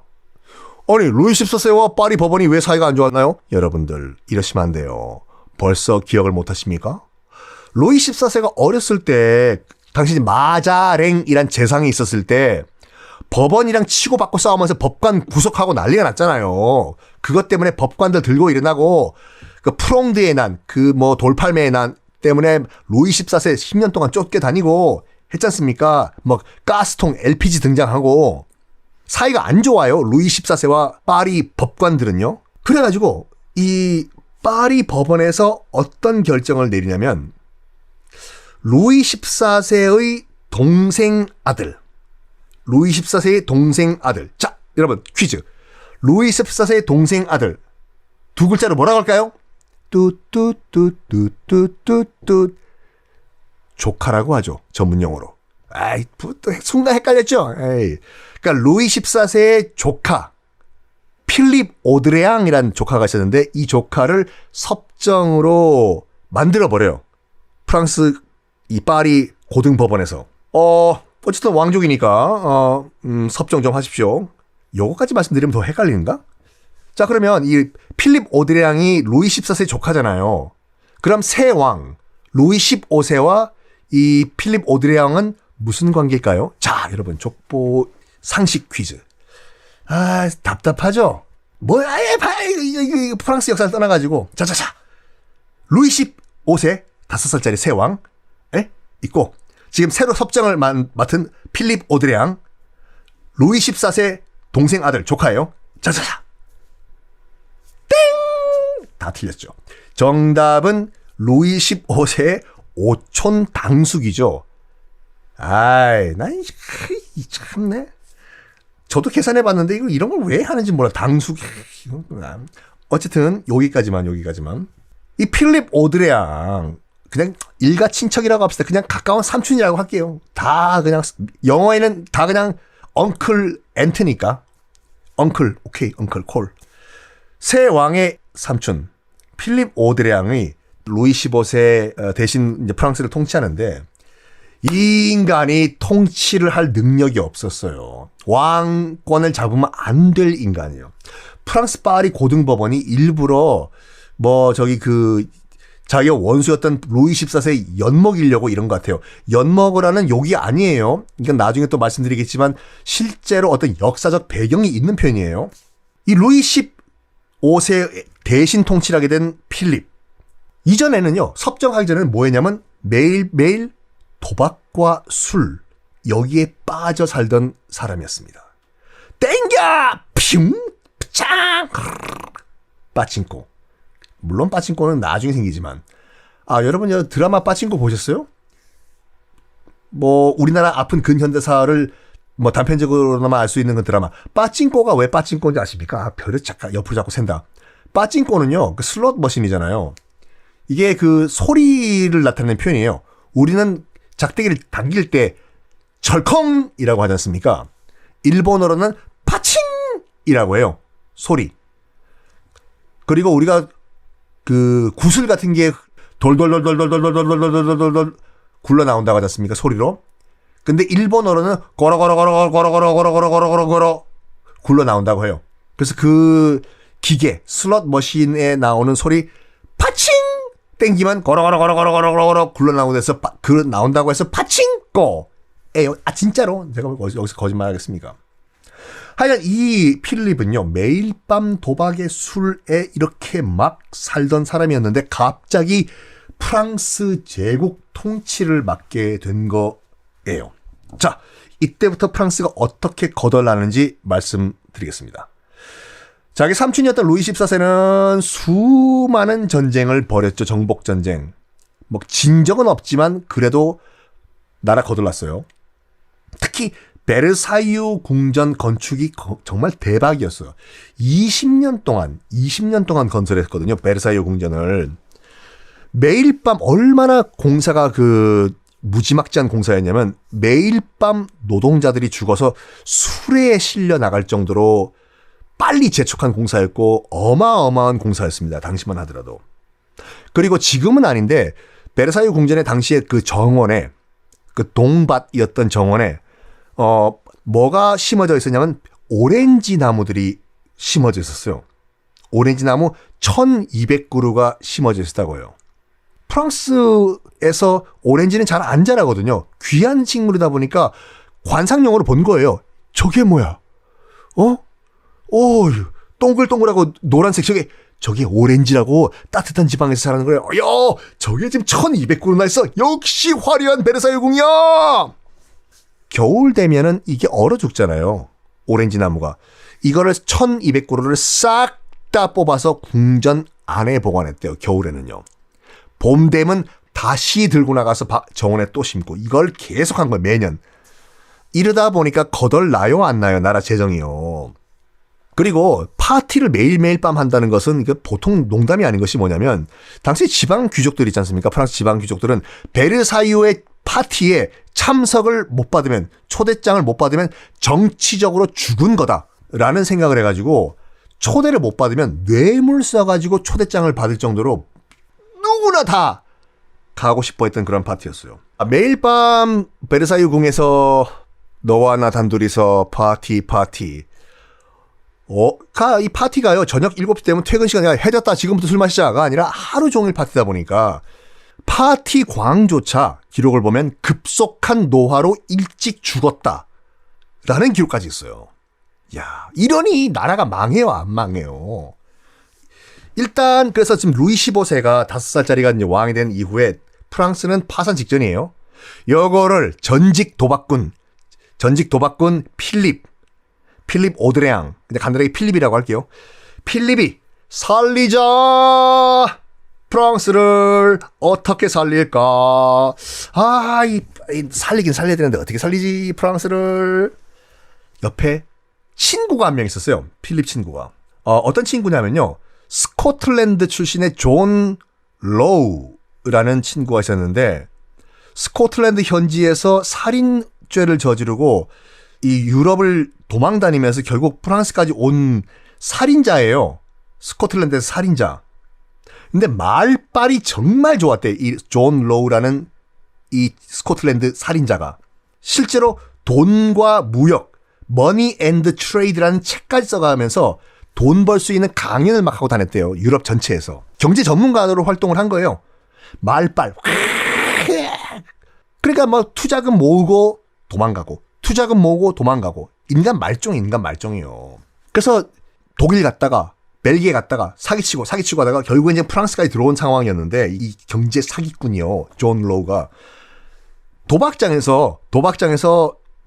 아니, 루이 14세와 파리 법원이 왜 사이가 안 좋았나요? 여러분들, 이러시면 안 돼요. 벌써 기억을 못 하십니까? 루이 14세가 어렸을 때 당시 마자랭이란 재상이 있었을 때 법원이랑 치고받고 싸우면서 법관 구속하고 난리가 났잖아요. 그것 때문에 법관들 들고 일어나고, 그 프롱드의 난, 그 뭐 돌팔매의 난 때문에 루이 14세 10년 동안 쫓겨다니고 했지 않습니까? 뭐 가스통, LPG 등장하고 사이가 안 좋아요. 루이 14세와 파리 법관들은요. 그래가지고 이 파리 법원에서 어떤 결정을 내리냐면, 루이 14세의 동생 아들, 루이 14세의 동생 아들. 자, 여러분 퀴즈. 루이 14세의 동생 아들 두 글자로 뭐라고 할까요? 뚜뚜뚜뚜뚜뚜뚜 조카라고 하죠. 전문용어로. 아이, 순간 헷갈렸죠? 에이. 그러니까 루이 14세의 조카 필립 오드레앙이라는 조카가 있었는데, 이 조카를 섭정으로 만들어버려요. 프랑스 이 파리 고등법원에서. 어쨌든 왕족이니까 섭정 좀 하십시오. 요거까지 말씀드리면 더 헷갈리는가? 자, 그러면 이 필립 오드레앙이 루이 14세 조카잖아요. 그럼 새 왕 루이 15세와 이 필립 오드레앙은 무슨 관계일까요? 자, 여러분 족보 상식 퀴즈. 아, 답답하죠? 뭐야, 프랑스 역사를 떠나가지고. 자자자. 루이 15세 5살짜리 새 왕 있고, 지금 새로 섭정을 맡은 필립 오드레앙, 루이 14세 동생 아들 조카예요. 자자자. 땡! 다 틀렸죠. 정답은 루이 15세의 오촌 당숙이죠. 아이, 난 참네. 저도 계산해봤는데 이런 걸 왜 하는지 몰라. 당숙. 어쨌든 여기까지만. 이 필립 오드레앙 그냥 일가 친척이라고 합시다. 그냥 가까운 삼촌이라고 할게요. 다 그냥 영어에는 다 그냥 엉클 앤트니까. 엉클, 오케이, 엉클 콜. 새 왕의 삼촌 필립 오드레앙이 루이 15세 대신 이제 프랑스를 통치하는데, 이 인간이 통치를 할 능력이 없었어요. 왕권을 잡으면 안 될 인간이에요. 프랑스 파리 고등법원이 일부러 자기가 원수였던 루이 14세 엿먹이려고 이런 것 같아요. 엿먹으라는 욕이 아니에요. 이건 나중에 또 말씀드리겠지만 실제로 어떤 역사적 배경이 있는 편이에요. 이 루이 15세 대신 통치를 하게 된 필립. 이전에는요, 섭정하기 전에는 뭐 했냐면 매일매일 도박과 술, 여기에 빠져 살던 사람이었습니다. 땡겨! 퓨! 짱! 빠친코. 물론 빠친코는 나중에 생기지만. 여러분 드라마 빠친코 보셨어요? 우리나라 아픈 근현대사를 단편적으로나마 알 수 있는 그 드라마. 빠친코가 왜 빠친코인지 아십니까? 별을 옆으로 자꾸 샌다. 빠친코는요, 그 슬롯 머신이잖아요. 이게 그 소리를 나타내는 표현이에요. 우리는 작대기를 당길 때 절컹이라고 하지 않습니까? 일본어로는 파칭이라고 해요. 소리. 그리고 우리가 그 구슬 같은 게 돌돌돌돌돌돌돌돌돌돌돌 굴러 나온다고 하지 않습니까? 소리로. 근데 일본어로는 거러거러거러거러거러거러거러거러 굴러 나온다고 해요. 그래서 그 기계 슬롯 머신에 나오는 소리 파칭 땡기면 거러거러거러거러거러 굴러 나온다고 해서 나온다고 해서 파칭 거예요. 진짜로 제가 여기서 거짓말 하겠습니까? 하여간 이 필립은요, 매일 밤 도박의 술에 이렇게 막 살던 사람이었는데 갑자기 프랑스 제국 통치를 맡게 된 거예요. 자, 이때부터 프랑스가 어떻게 거덜나는지 말씀드리겠습니다. 자기 삼촌이었던 루이 14세는 수많은 전쟁을 벌였죠. 정복전쟁. 뭐 진 적은 없지만 그래도 나라 거덜났어요. 특히 베르사유 궁전 건축이 정말 대박이었어요. 20년 동안 건설했거든요. 베르사유 궁전을. 매일 밤 얼마나 공사가 무지막지한 공사였냐면 매일 밤 노동자들이 죽어서 수레에 실려 나갈 정도로 빨리 재촉한 공사였고 어마어마한 공사였습니다. 당시만 하더라도. 그리고 지금은 아닌데 베르사유 궁전의 당시에 그 정원에 동밭이었던 정원에 뭐가 심어져 있었냐면 오렌지 나무들이 심어져 있었어요. 오렌지 나무 1200그루가 심어져 있었다고요. 프랑스에서 오렌지는 잘 안 자라거든요. 귀한 식물이다 보니까 관상용으로 본 거예요. 저게 뭐야? 동글동글하고 노란색 저게 오렌지라고 따뜻한 지방에서 자라는 거예요. 저게 지금 1200그루나 있어. 역시 화려한 베르사유 궁이야. 겨울 되면은 이게 얼어 죽잖아요. 오렌지 나무가. 이거를 1200그루를 싹 다 뽑아서 궁전 안에 보관했대요. 겨울에는요. 봄 되면 다시 들고 나가서 정원에 또 심고 이걸 계속 한 거예요. 매년. 이러다 보니까 거덜나요 안 나요? 나라 재정이요. 그리고 파티를 매일매일 밤 한다는 것은 보통 농담이 아닌 것이 뭐냐면 당시 지방 귀족들 있지 않습니까? 프랑스 지방 귀족들은 베르사유의 파티에 참석을 못 받으면 초대장을 못 받으면 정치적으로 죽은 거다라는 생각을 해가지고 초대를 못 받으면 뇌물 써가지고 초대장을 받을 정도로 누구나 다 가고 싶어 했던 그런 파티였어요. 매일 밤 베르사유 궁에서 너와 나 단둘이서 파티. 이 파티가요, 저녁 7시 되면 퇴근 시간이 해졌다, 지금부터 술 마시자가 아니라 하루 종일 파티다 보니까 파티 광조차 기록을 보면 급속한 노화로 일찍 죽었다라는 기록까지 있어요. 야, 이러니 나라가 망해요, 안 망해요? 일단 그래서 지금 루이 15세가 5살짜리가 이제 왕이 된 이후에 프랑스는 파산 직전이에요. 요거를 전직 도박꾼 필립 오드레앙, 근데 간단하게 필립이라고 할게요. 필립이 살리자. 프랑스를 어떻게 살릴까? 살리긴 살려야 되는데 어떻게 살리지 프랑스를? 옆에 친구가 한 명 있었어요. 필립 친구가. 어떤 친구냐면요, 스코틀랜드 출신의 존 로우라는 친구가 있었는데 스코틀랜드 현지에서 살인죄를 저지르고 이 유럽을 도망다니면서 결국 프랑스까지 온 살인자예요. 스코틀랜드에서 살인자. 근데 말빨이 정말 좋았대. 이 존 로우라는 이 스코틀랜드 살인자가. 실제로 돈과 무역, 머니 앤드 트레이드라는 책까지 써가면서 돈 벌 수 있는 강연을 막 하고 다녔대요. 유럽 전체에서. 경제 전문가로 활동을 한 거예요. 말빨. 그러니까 뭐 투자금 모으고 도망가고 투자금 모으고 도망가고 인간 말종이에요. 그래서 독일 갔다가 벨기에 갔다가 사기치고 하다가 결국엔 이제 프랑스까지 들어온 상황이었는데 이 경제 사기꾼이요. 존 로우가 도박장에서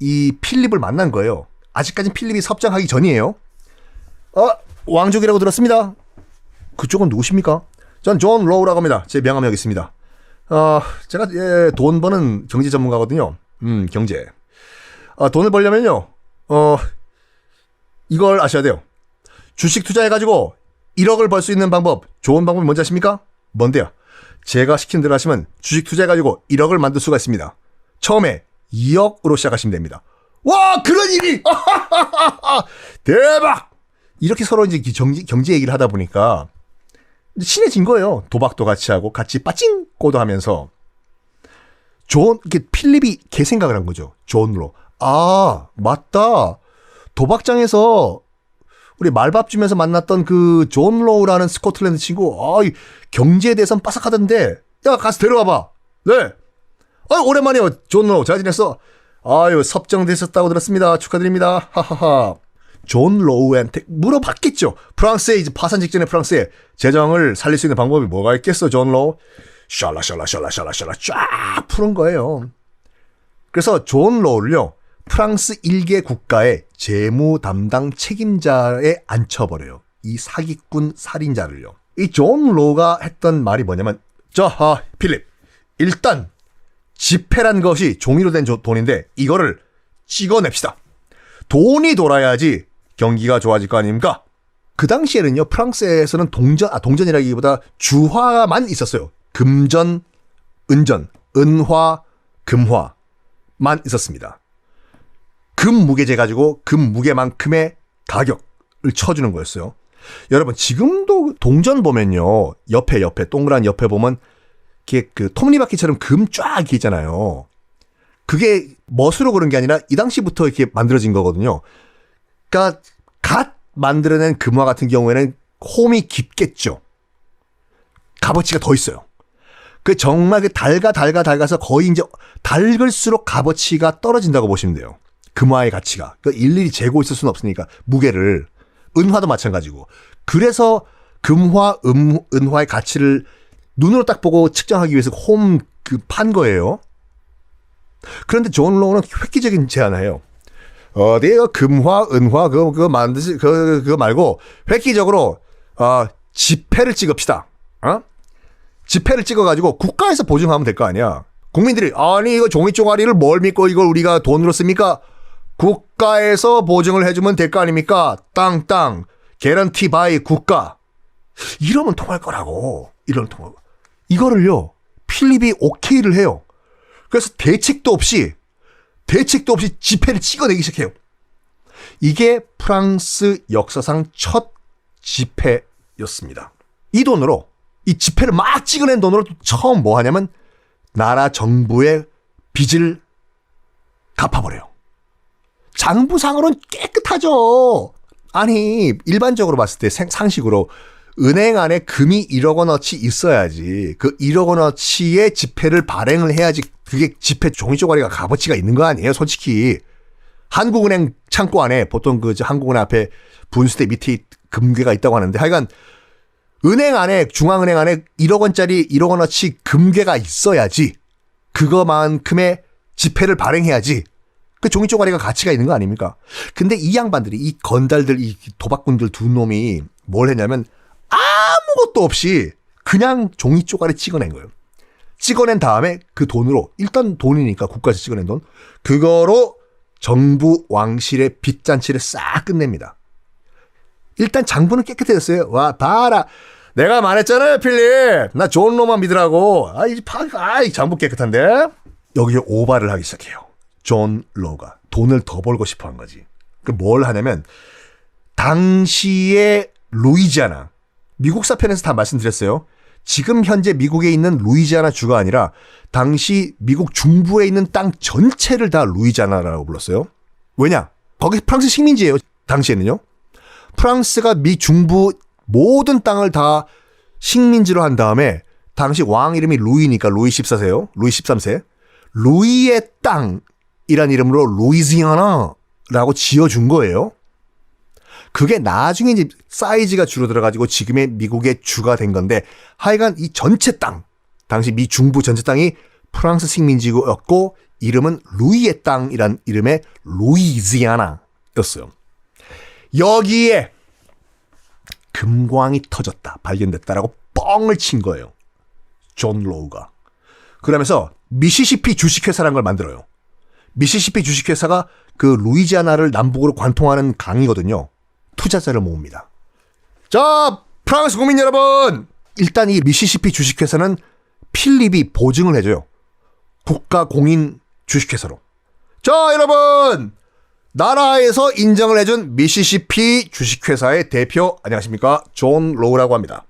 이 필립을 만난 거예요. 아직까지는 필립이 섭정하기 전이에요. 왕족이라고 들었습니다. 그쪽은 누구십니까? 전 존 로우라고 합니다. 제 명함 여기 있습니다. 제가 돈 버는 경제 전문가거든요. 경제. 돈을 벌려면요, 이걸 아셔야 돼요. 주식 투자해가지고 1억을 벌 수 있는 방법, 좋은 방법이 뭔지 아십니까? 뭔데요? 제가 시킨 대로 하시면 주식 투자해가지고 1억을 만들 수가 있습니다. 처음에 2억으로 시작하시면 됩니다. 와, 그런 일이! 대박! 이렇게 서로 이제 경제 얘기를 하다 보니까 친해진 거예요. 도박도 같이 하고 같이 빠찡꼬도 하면서. 이렇게 필립이 걔 생각을 한 거죠. 존로. 맞다. 도박장에서 우리 말밥 주면서 만났던 그 존 로우라는 스코틀랜드 친구, 경제에 대해서는 빠삭하던데, 야, 가서 데려와봐. 네. 오랜만이요. 존 로우 잘 지냈어? 아유, 섭정되셨다고 들었습니다. 축하드립니다. 하하하. 존 로우한테 물어봤겠죠. 프랑스에 이제 파산 직전에 프랑스에 재정을 살릴 수 있는 방법이 뭐가 있겠어, 존 로우? 샬라샬라 쫙 푸는 거예요. 그래서 존 로우를요, 프랑스 일개 국가의 재무 담당 책임자에 앉혀버려요. 이 사기꾼 살인자를요. 이 존 로우가 했던 말이 뭐냐면, 필립, 일단 지폐란 것이 종이로 된 돈인데 이거를 찍어냅시다. 돈이 돌아야지 경기가 좋아질 거 아닙니까? 그 당시에는요, 프랑스에서는 동전이라기보다 주화만 있었어요. 금전, 은전, 은화, 금화만 있었습니다. 금 무게재 가지고 금 무게만큼의 가격을 쳐주는 거였어요. 여러분, 지금도 동전 보면요, 옆에 동그란 옆에 보면 이게 그 톱니바퀴처럼 금 쫙 있잖아요. 그게 멋으로 그런 게 아니라 이 당시부터 이렇게 만들어진 거거든요. 그러니까 갓 만들어낸 금화 같은 경우에는 홈이 깊겠죠. 값어치가 더 있어요. 그 정말 그 달가서 거의 이제 달글수록 값어치가 떨어진다고 보시면 돼요. 금화의 가치가. 그 일일이 재고 있을 수는 없으니까 무게를. 은화도 마찬가지고. 그래서 금화, 은화의 가치를 눈으로 딱 보고 측정하기 위해서 판 거예요. 그런데 존 로우는 획기적인 제안을 해요. 어디 금화, 은화 그거 만드시 그거 말고 획기적으로 지폐를 찍읍시다. 지폐를 찍어가지고 국가에서 보증하면 될 거 아니야. 국민들이 아니 이거 종이 쪼가리를 뭘 믿고 이걸 우리가 돈으로 씁니까? 국가에서 보증을 해주면 될 거 아닙니까? 땅 개런티 바이 국가. 이러면 통할 거라고. 이거를요, 필립이 오케이를 해요. 그래서 대책도 없이 지폐를 찍어내기 시작해요. 이게 프랑스 역사상 첫 지폐였습니다. 이 돈으로, 이 지폐를 막 찍어낸 돈으로 처음 뭐 하냐면 나라 정부의 빚을 갚아버려요. 장부상으로는 깨끗하죠. 아니, 일반적으로 봤을 때 상식으로 은행 안에 금이 1억 원어치 있어야지 그 1억 원어치의 지폐를 발행을 해야지 그게 지폐 종이 쪼가리가 값어치가 있는 거 아니에요, 솔직히. 한국은행 창고 안에 보통 한국은행 앞에 분수대 밑에 금괴가 있다고 하는데 하여간 은행 안에, 중앙은행 안에 1억 원짜리 1억 원어치 금괴가 있어야지 그거만큼의 지폐를 발행해야지 그 종이 쪼가리가 가치가 있는 거 아닙니까? 근데 이 양반들이, 이 건달들, 이 도박꾼들 두 놈이 뭘 했냐면 아무것도 없이 그냥 종이 쪼가리 찍어낸 거예요. 찍어낸 다음에 그 돈으로, 일단 돈이니까 국가에서 찍어낸 돈, 그거로 정부 왕실의 빚잔치를 싹 끝냅니다. 일단 장부는 깨끗해졌어요. 와, 봐라. 내가 말했잖아요, 필립. 나 좋은 놈만 믿으라고. 이 장부 깨끗한데? 여기에 오바를 하기 시작해요. 존 로우가. 돈을 더 벌고 싶어 한 거지. 뭘 하냐면, 당시의 루이지아나, 미국사 편에서 다 말씀드렸어요. 지금 현재 미국에 있는 루이지아나 주가 아니라 당시 미국 중부에 있는 땅 전체를 다 루이지아나라고 불렀어요. 왜냐? 거기 프랑스 식민지예요. 당시에는요. 프랑스가 미 중부 모든 땅을 다 식민지로 한 다음에 당시 왕 이름이 루이니까 루이 14세요. 루이 13세. 루이의 땅이란 이름으로 루이지아나라고 지어준 거예요. 그게 나중에 이제 사이즈가 줄어들어가지고 지금의 미국의 주가 된 건데 하여간 이 전체 땅, 당시 미 중부 전체 땅이 프랑스 식민지였고 이름은 루이의 땅이란 이름의 루이지아나였어요. 여기에 금광이 터졌다, 발견됐다라고 뻥을 친 거예요. 존 로우가. 그러면서 미시시피 주식회사라는 걸 만들어요. 미시시피 주식회사가 그 루이지아나를 남북으로 관통하는 강이거든요. 투자자를 모읍니다. 자, 프랑스 국민 여러분! 일단 이 미시시피 주식회사는 필립이 보증을 해줘요. 국가 공인 주식회사로. 자, 여러분! 나라에서 인정을 해준 미시시피 주식회사의 대표, 안녕하십니까? 존 로우라고 합니다.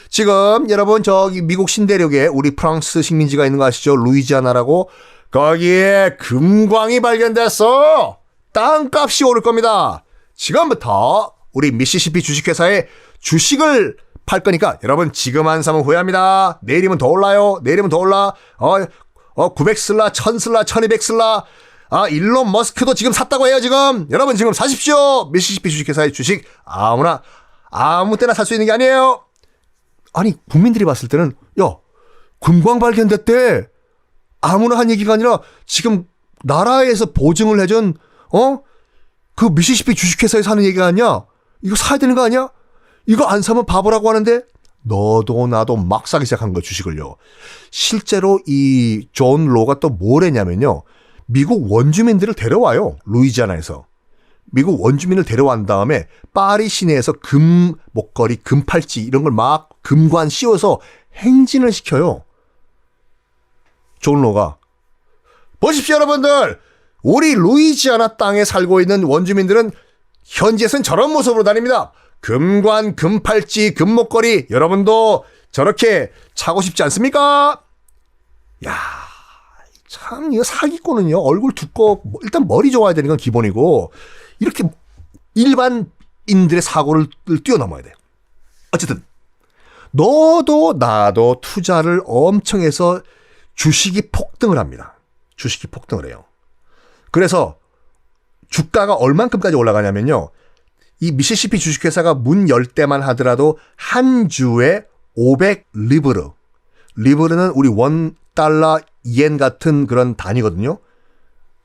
지금 여러분 저기 미국 신대륙에 우리 프랑스 식민지가 있는 거 아시죠? 루이지아나라고. 거기에 금광이 발견됐어. 땅값이 오를 겁니다. 지금부터 우리 미시시피 주식회사에 주식을 팔 거니까 여러분 지금 안 사면 후회합니다. 내일이면 더 올라요. 내일이면 더 올라. 900 쓸라, 1000 쓸라, 1200 쓸라. 일론 머스크도 지금 샀다고 해요, 지금. 여러분 지금 사십시오. 미시시피 주식회사의 주식 아무나 아무 때나 살 수 있는 게 아니에요. 아니, 국민들이 봤을 때는 야, 금광 발견됐대. 아무나 한 얘기가 아니라 지금 나라에서 보증을 해준 그 미시시피 주식회사에서 하는 얘기가 아니야. 이거 사야 되는 거 아니야? 이거 안 사면 바보라고 하는데 너도 나도 막 사기 시작한 거 주식을요. 실제로 이 존 로가 또 뭘 했냐면요. 미국 원주민들을 데려와요. 루이지아나에서. 미국 원주민을 데려온 다음에 파리 시내에서 금 목걸이, 금 팔찌 이런 걸 막 금관 씌워서 행진을 시켜요. 존 로가. 보십시오, 여러분들. 우리 루이지아나 땅에 살고 있는 원주민들은 현지에서는 저런 모습으로 다닙니다. 금관, 금팔찌, 금목걸이 여러분도 저렇게 차고 싶지 않습니까? 야, 참 이거 사기꾼은요. 얼굴 두껍고 일단 머리 좋아야 되는 건 기본이고 이렇게 일반인들의 사고를 뛰어넘어야 돼. 어쨌든 너도 나도 투자를 엄청 해서 주식이 폭등을 합니다. 주식이 폭등을 해요. 그래서 주가가 얼만큼까지 올라가냐면요. 이 미시시피 주식회사가 문 열 때만 하더라도 한 주에 500 리브르. 리브르는 우리 $1, yen 같은 그런 단위거든요.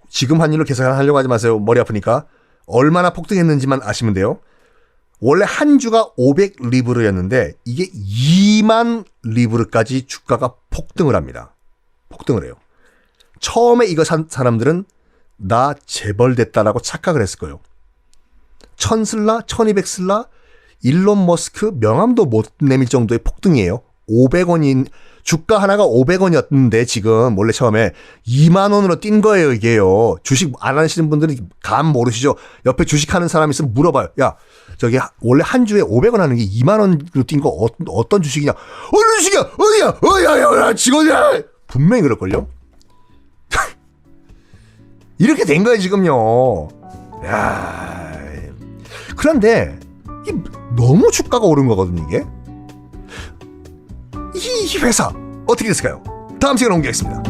지금 환율로 계산하려고 하지 마세요. 머리 아프니까. 얼마나 폭등했는지만 아시면 돼요. 원래 한 주가 500 리브르였는데 이게 2만 리브르까지 주가가 폭등을 합니다. 폭등을 해요. 처음에 이거 산 사람들은 나 재벌됐다라고 착각을 했을 거예요. 1000 슬라, 1200 슬라, 일론 머스크 명함도 못 내밀 정도의 폭등이에요. 500원인 주가 하나가 500원이었는데 지금 원래 처음에 2만 원으로 뛴 거예요, 이게요. 주식 안 하시는 분들은 감 모르시죠? 옆에 주식하는 사람 있으면 물어봐요. 야, 저기 원래 한 주에 500원 하는 게 2만 원으로 뛴 거 어떤 주식이냐? 어느 주식이야? 어디야? 야, 직원이야. 분명히 그럴걸요? 이렇게 된 거예요, 지금요. 야. 그런데 이게 너무 주가가 오른 거거든요, 이게. 이 회사 어떻게 됐을까요? 다음 시간에 공개하겠습니다.